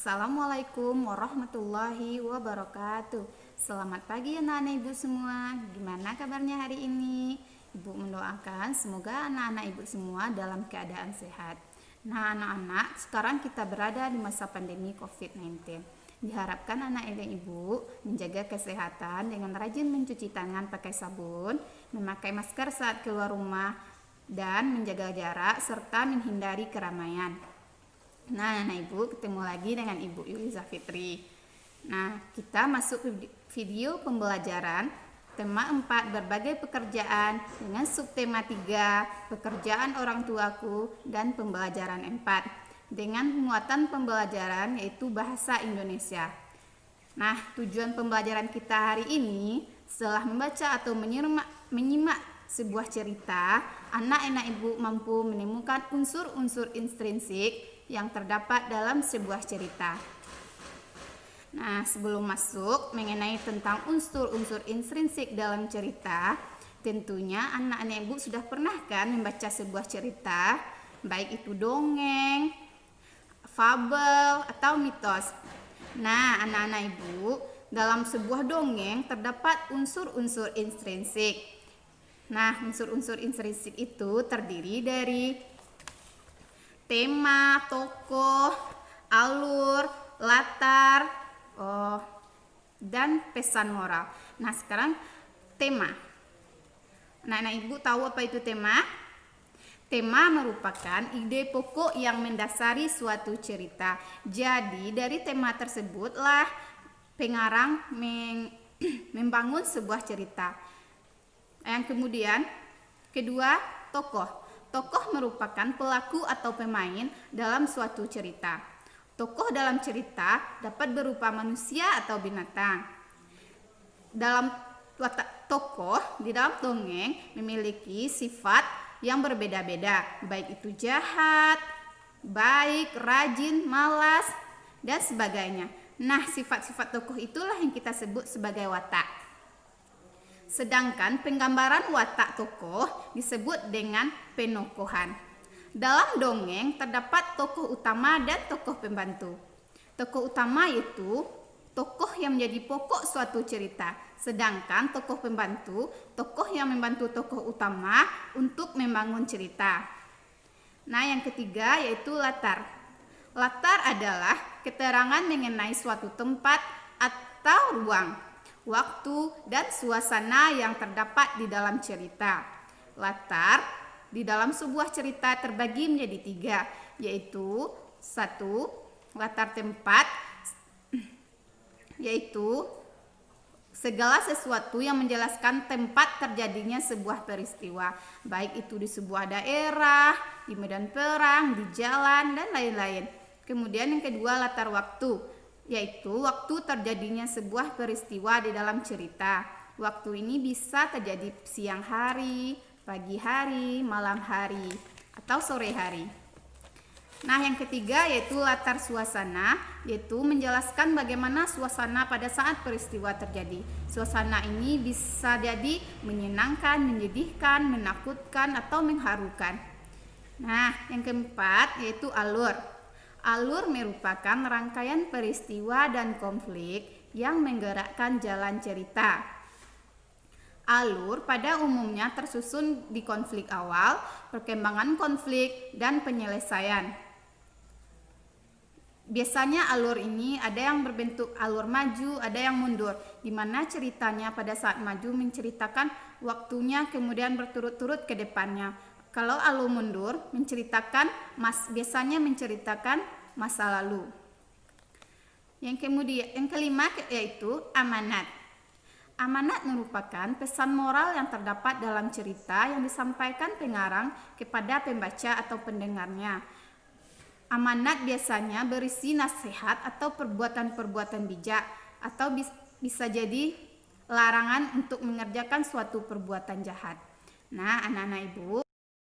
Assalamualaikum warahmatullahi wabarakatuh. Selamat pagi anak-anak ibu semua. Gimana kabarnya hari ini? Ibu mendoakan semoga anak-anak ibu semua dalam keadaan sehat. Nah anak-anak, sekarang kita berada di masa pandemi COVID-19. Diharapkan anak-anak ibu menjaga kesehatan dengan rajin mencuci tangan pakai sabun, memakai masker saat keluar rumah, dan menjaga jarak serta menghindari keramaian. Nah, ibu ketemu lagi dengan Ibu Yuliza Fitri. Nah, kita masuk video pembelajaran tema 4 berbagai pekerjaan dengan subtema 3 pekerjaan orang tuaku dan pembelajaran 4 dengan muatan pembelajaran yaitu bahasa Indonesia. Nah, tujuan pembelajaran kita hari ini setelah membaca atau menyimak sebuah cerita, anak-anak ibu mampu menemukan unsur-unsur intrinsik yang terdapat dalam sebuah cerita. Nah, sebelum masuk mengenai tentang unsur-unsur intrinsik dalam cerita, tentunya anak-anak ibu sudah pernah kan membaca sebuah cerita, baik itu dongeng, fabel, atau mitos. Nah, anak-anak ibu, dalam sebuah dongeng terdapat unsur-unsur intrinsik. Nah, unsur-unsur intrinsik itu terdiri dari tema, tokoh, alur, latar, dan pesan moral. Nah, sekarang tema. Nah, ibu tahu apa itu tema? Tema merupakan ide pokok yang mendasari suatu cerita. Jadi, dari tema tersebutlah pengarang membangun sebuah cerita. Yang kemudian, kedua, tokoh. Tokoh merupakan pelaku atau pemain dalam suatu cerita. Tokoh dalam cerita dapat berupa manusia atau binatang. Dalam watak tokoh di dalam dongeng memiliki sifat yang berbeda-beda, baik itu jahat, baik, rajin, malas, dan sebagainya. Nah, sifat-sifat tokoh itulah yang kita sebut sebagai watak. Sedangkan penggambaran watak tokoh disebut dengan penokohan. Dalam dongeng terdapat tokoh utama dan tokoh pembantu. Tokoh utama yaitu tokoh yang menjadi pokok suatu cerita. Sedangkan tokoh pembantu, tokoh yang membantu tokoh utama untuk membangun cerita. Nah, yang ketiga yaitu latar. Latar adalah keterangan mengenai suatu tempat atau ruang, waktu, dan suasana yang terdapat di dalam cerita. Latar di dalam sebuah cerita terbagi menjadi 3, yaitu 1. Latar tempat, yaitu segala sesuatu yang menjelaskan tempat terjadinya sebuah peristiwa, baik itu di sebuah daerah, di medan perang, di jalan, dan lain-lain. Kemudian yang kedua, latar waktu, yaitu waktu terjadinya sebuah peristiwa di dalam cerita. Waktu ini bisa terjadi siang hari, pagi hari, malam hari, atau sore hari. Nah, yang ketiga yaitu latar suasana, yaitu menjelaskan bagaimana suasana pada saat peristiwa terjadi. Suasana ini bisa jadi menyenangkan, menyedihkan, menakutkan, atau mengharukan. Nah, yang keempat yaitu alur. Alur merupakan rangkaian peristiwa dan konflik yang menggerakkan jalan cerita. Alur pada umumnya tersusun di konflik awal, perkembangan konflik, dan penyelesaian. Biasanya alur ini ada yang berbentuk alur maju, ada yang mundur, di mana ceritanya pada saat maju menceritakan waktunya kemudian berturut-turut ke depannya. Kalau alur mundur biasanya menceritakan masa lalu. Yang kelima yaitu amanat. Amanat merupakan pesan moral yang terdapat dalam cerita yang disampaikan pengarang kepada pembaca atau pendengarnya. Amanat biasanya berisi nasihat atau perbuatan-perbuatan bijak, atau bisa jadi larangan untuk mengerjakan suatu perbuatan jahat. Nah, anak-anak ibu,